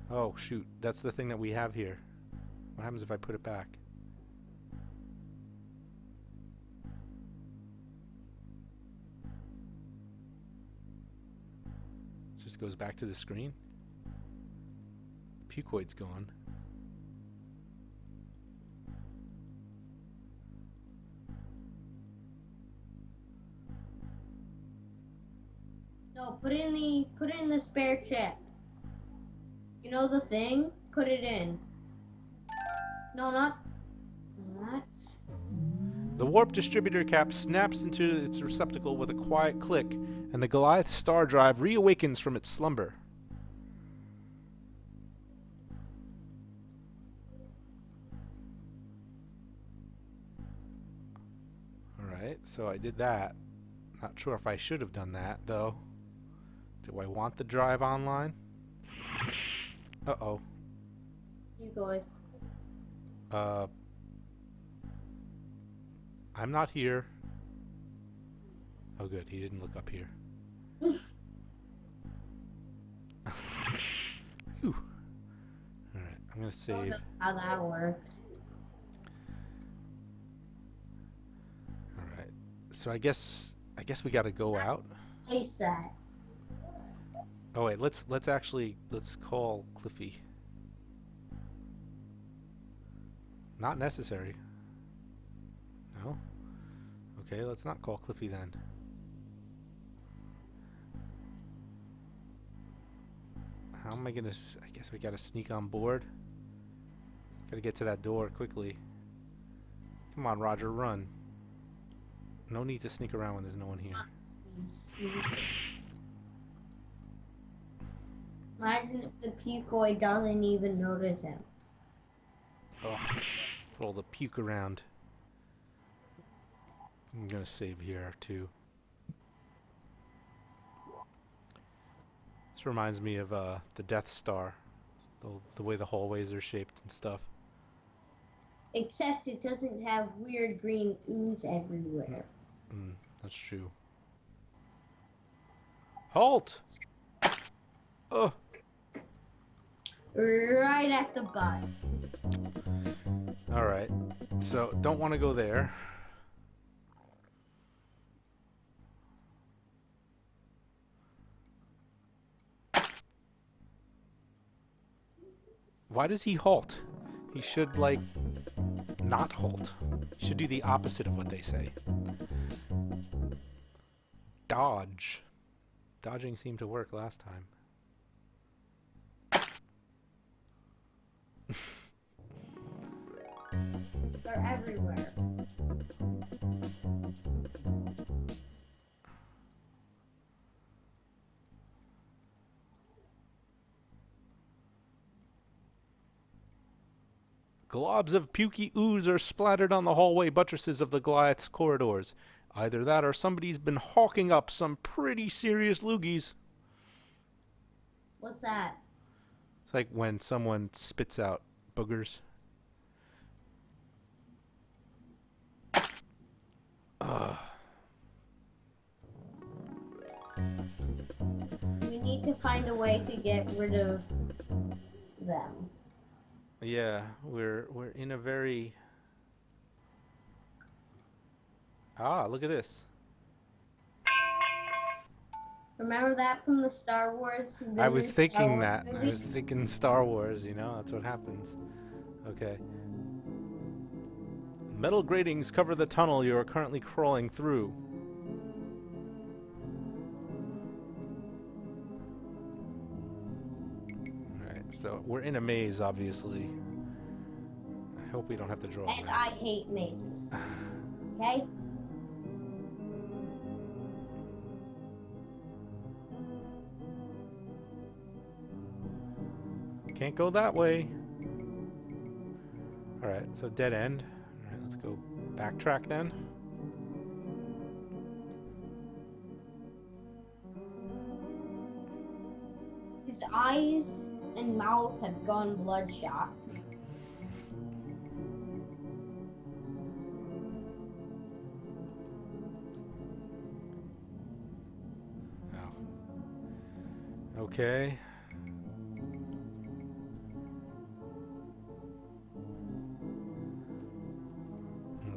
Oh, shoot. That's the thing that we have here. What happens if I put it back? Just goes back to the screen. Pucoid's gone. No, put it in the spare chip. You know the thing? Put it in. No, not that. The warp distributor cap snaps into its receptacle with a quiet click, and the Goliath star drive reawakens from its slumber. Alright, so I did that. Not sure if I should have done that, though. Do I want the drive online? Uh-oh. You go. I'm not here. Oh good, he didn't look up here. Whew. Alright, I'm gonna I don't save. know how that works. Alright. So I guess we gotta go out. Place that. Oh wait, let's call Cliffy. Not necessary. No? Okay, let's not call Cliffy then. How am I gonna... I guess we gotta sneak on board. Gotta get to that door quickly. Come on, Roger, run. No need to sneak around when there's no one here. Imagine if the Pukoi doesn't even notice him. Oh, put all the puke around. I'm gonna save here too. This reminds me of the Death Star, the way the hallways are shaped and stuff. Except it doesn't have weird green ooze everywhere. That's true. Halt! Oh. Right at the butt. All right. So don't want to go there. Why does he halt? He should, like, not halt. He should do the opposite of what they say. Dodge. Dodging seemed to work last time. They're everywhere. Globs of pukey ooze are splattered on the hallway buttresses of the Goliath's corridors. Either that or somebody's been hawking up some pretty serious loogies. What's that? It's like when someone spits out boogers. We need to find a way to get rid of them. Yeah, we're in a very... Ah, look at this. Remember that from the Star Wars? I was thinking that. I movie? was thinking Star Wars, you know? That's what happens. Okay. Metal gratings cover the tunnel you are currently crawling through. Alright, so we're in a maze, obviously. I hope we don't have to draw a And map. I hate mazes. Okay? Can't go that way. Alright, so dead end. Alright, let's go backtrack then. His eyes and mouth have gone bloodshot. Oh. Okay.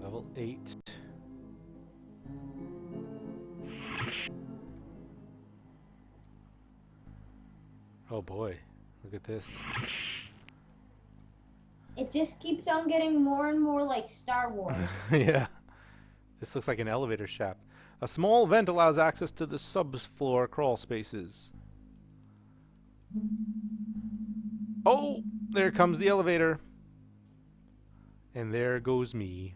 Level 8. Oh boy, look at this. It just keeps on getting more and more like Star Wars. Yeah. This looks like an elevator shaft. A small vent allows access to the subfloor crawl spaces. Oh, there comes the elevator. And there goes me.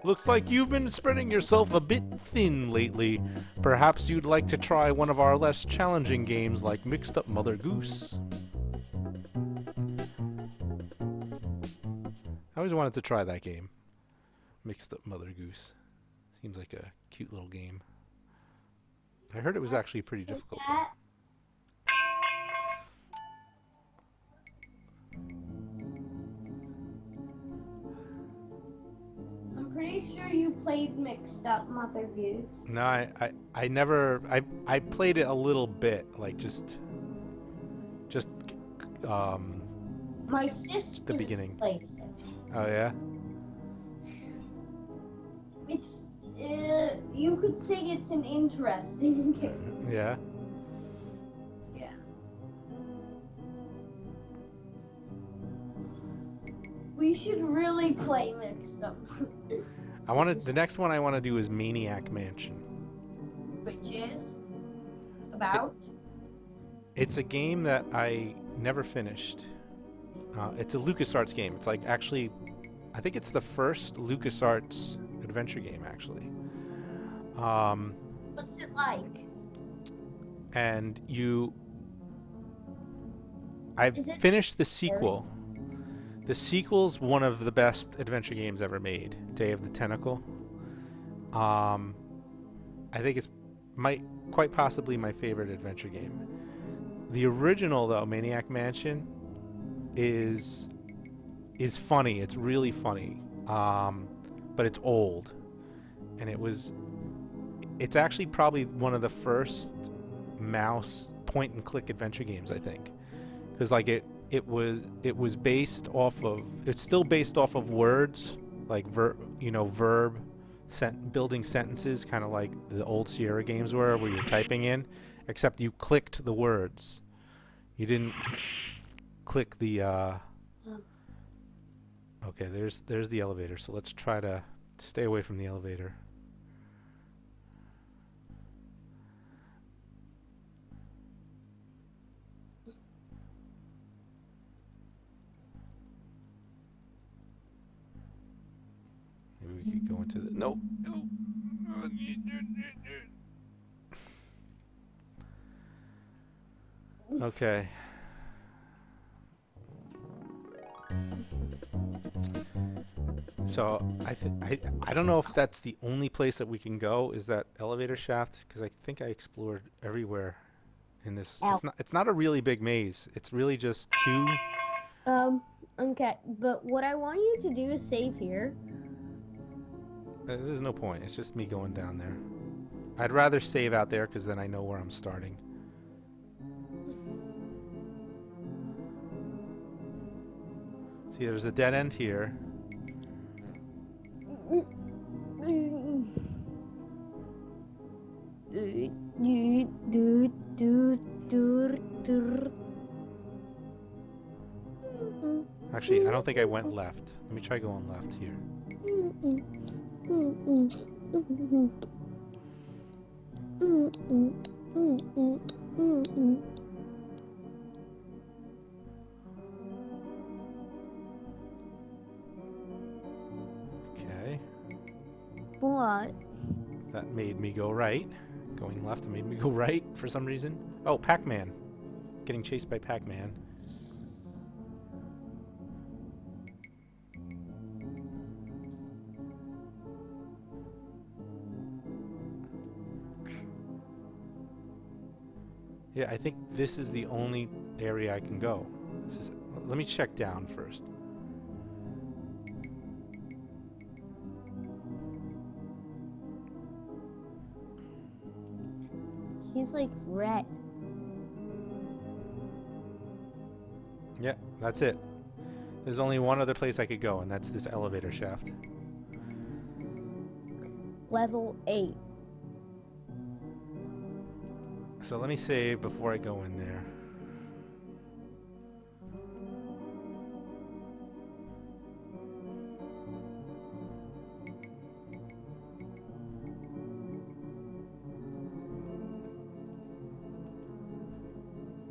Looks like you've been spreading yourself a bit thin lately. Perhaps you'd like to try one of our less challenging games like Mixed Up Mother Goose. I always wanted to try that game. Mixed Up Mother Goose. Seems like a cute little game. I heard it was actually pretty difficult. I'm pretty sure you played Mixed Up Mother Goose. No, I never, I played it a little bit, like just My sister the beginning. played it. Oh yeah? It's, you could say it's an interesting game. Yeah. Yeah. We should really play Mixed Up Mother Goose. The next one I want to do is Maniac Mansion. Which is about? It's a game that I never finished. It's a LucasArts game. It's like actually, I think it's the first LucasArts adventure game actually. What's it like? And I've finished the sequel. The sequel's one of the best adventure games ever made, Day of the Tentacle. I think it's quite possibly my favorite adventure game. The original though, Maniac Mansion, is funny. It's really funny, but it's old, and it's actually probably one of the first mouse point and click adventure games, I think, because like it's still based off of words, like building sentences, kind of like the old Sierra games were, where you're typing in, except you clicked the words. You didn't click the okay, there's the elevator, so let's try to stay away from the elevator. Maybe we could go into the no. Okay. So I don't know if that's the only place that we can go, is that elevator shaft, because I think I explored everywhere in this. It's not a really big maze. It's really just two. Okay, but what I want you to do is save here. There's no point. It's just me going down there. I'd rather save out there because then I know where I'm starting. See, there's a dead end here. Actually, I don't think I went left. Let me try going left here. Okay. What? That made me go right. Going left made me go right for some reason. Oh, Pac-Man. Getting chased by Pac-Man. Yeah, I think this is the only area I can go. Let me check down first. He's like red. Yeah, that's it. There's only one other place I could go, and that's this elevator shaft. Level 8. So let me save before I go in there.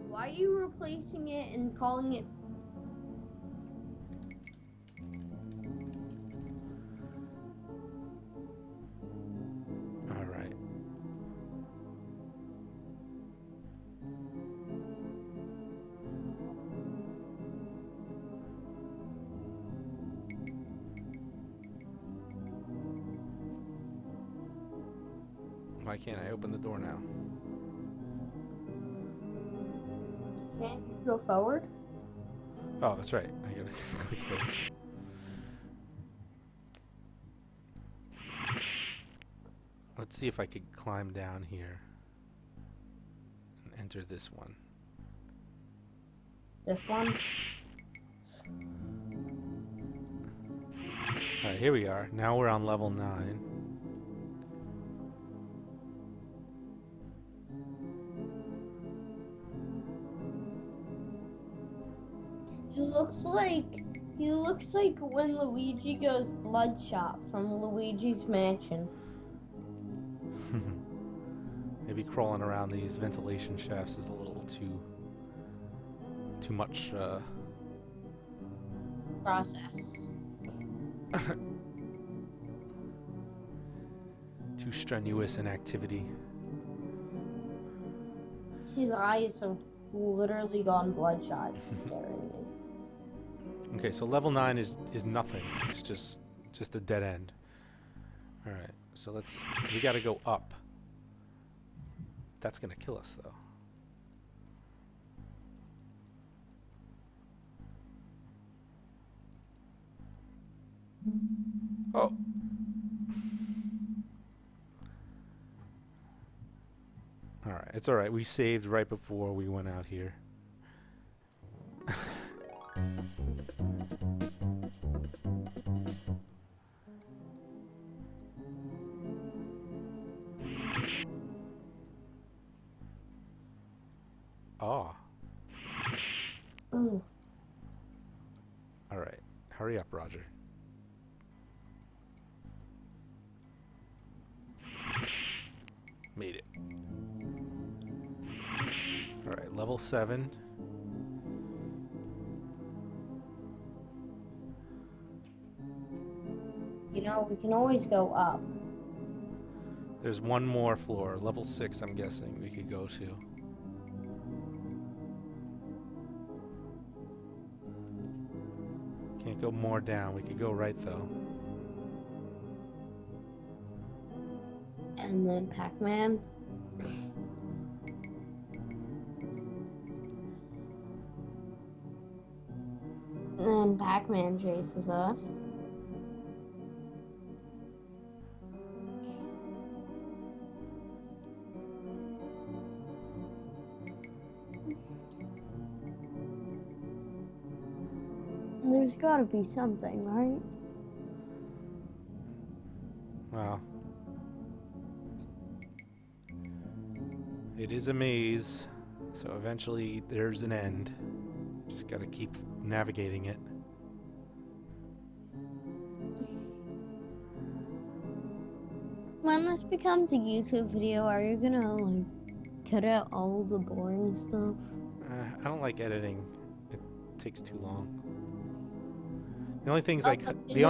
Why are you replacing it and calling it? Why can't I open the door now? Can't you go forward? Oh, that's right. I gotta click this. Let's see if I could climb down here and enter this one. This one? Alright, here we are. Now we're on level 9. He looks like when Luigi goes Bloodshot from Luigi's Mansion. Maybe crawling around these ventilation shafts is a little too much Process. too strenuous an activity. His eyes have literally gone bloodshot, staring me. Okay, so level 9 is nothing. It's just a dead end. All right, so we got to go up. That's gonna kill us though. Oh. All right, it's all right. We saved right before we went out here. Oh. Ooh. All right. Hurry up, Roger. Made it. All right, level 7. You know, we can always go up. There's one more floor. Level 6, I'm guessing, we could go to. Can't go more down. We could go right, though. And then Pac-Man. And then Pac-Man chases us. There's gotta be something, right? Well, it is a maze, so eventually there's an end. Just gotta keep navigating it. When this becomes a YouTube video, are you gonna like cut out all the boring stuff? I don't like editing. It takes too long. The only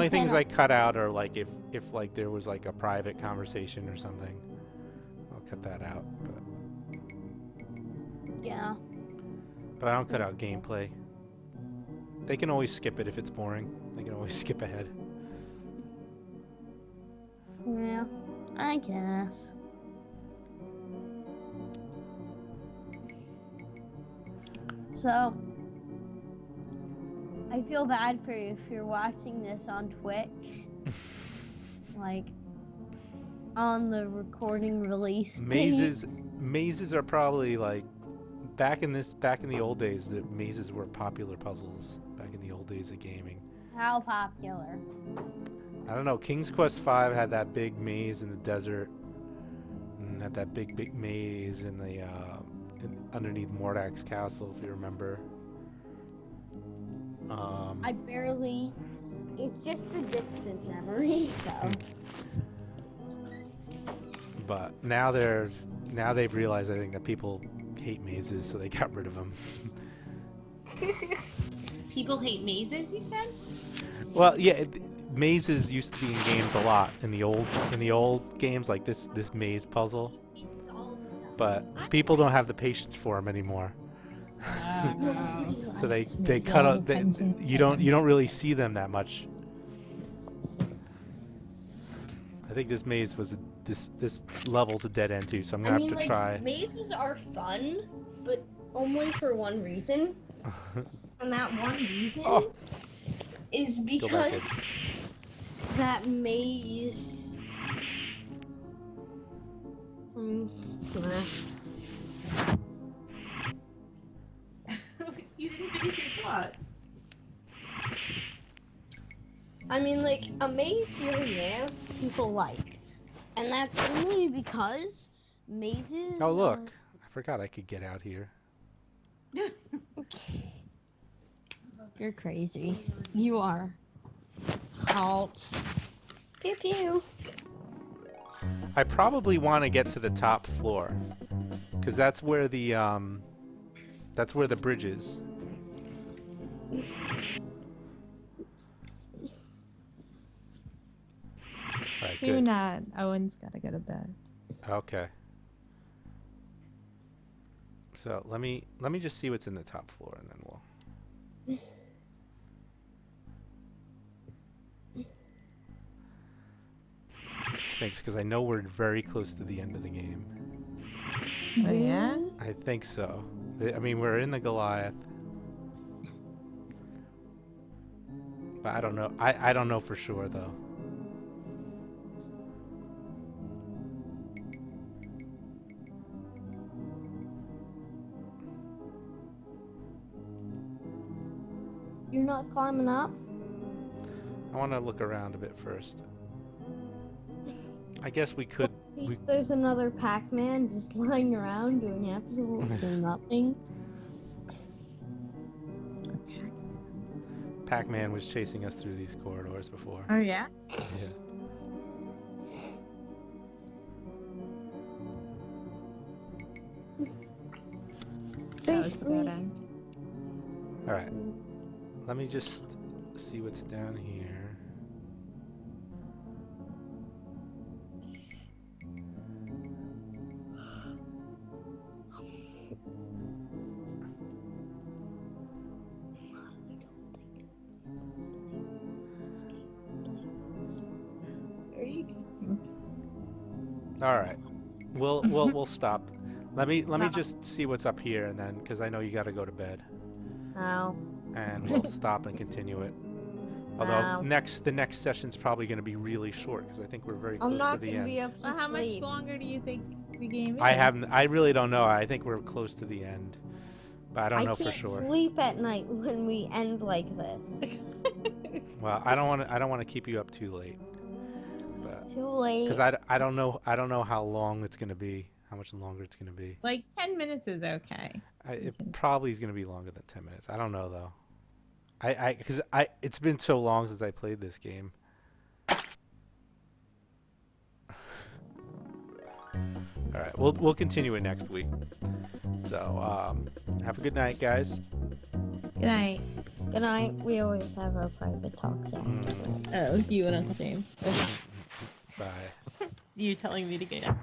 things I cut out are like if like there was like a private conversation or something. I'll cut that out. Yeah. But I don't cut out gameplay. They can always skip it if it's boring. They can always skip ahead. Yeah, I guess. So, I feel bad for you if you're watching this on Twitch. Like, on the recording release date. Mazes are probably like back in the old days. The mazes were popular puzzles back in the old days of gaming. How popular? I don't know. King's Quest V had that big maze in the desert, and had that big maze in the underneath Mordak's castle, if you remember. I barely. It's just a distant memory, so. But now they've realized, I think, that people hate mazes, so they got rid of them. People hate mazes, you said? Well, yeah, mazes used to be in games a lot in the old games, like this maze puzzle. But people don't have the patience for them anymore. So they cut out. You don't really see them that much. I think this maze was this level's a dead end too, so I'm I gonna mean, have to like, try. mazes are fun, but only for one reason. And that one reason Oh. is Go back in. because that maze from You didn't finish your thought. I mean, like, a maze here and there, people like. And that's only because mazes Oh look, I forgot I could get out here. You're crazy. You are. Halt. Pew pew. I probably want to get to the top floor, because that's where the bridge is. Alright, Soon, good. Owen's gotta go to bed. Okay. So let me just see what's in the top floor, and then we'll. Stinks because I know we're very close to the end of the game. Oh yeah? I think so. I mean, we're in the Goliath, but I don't know. I don't know for sure though. You're not climbing up? I want to look around a bit first. I guess we could. There's another Pac-Man just lying around doing absolutely nothing. Pac-Man was chasing us through these corridors before. Oh yeah? Yeah. That was a Basically, dead end. All right. Let me just see what's down here. All right. We'll stop. Let me just see what's up here, and then because I know you got to go to bed, Ow. and we'll stop and continue it. Although Wow. the next session's probably going to be really short because I think we're very close I'm to not the gonna end. be able to Well, how much sleep. longer do you think the game is? I really don't know. I think we're close to the end, but I don't know for can't sure. sleep at night when we end like this. Well, I don't want to keep you up too late, but Too late. because I don't know how long it's going to be, how much longer it's going to be. Like 10 minutes is okay. It probably is going to be longer than 10 minutes. I don't know though. Because it's been so long since I played this game. All right, we'll continue it next week. So have a good night, guys. Good night. Good night. We always have our private talks after. Oh, you and Uncle James. Bye. You telling me to get up.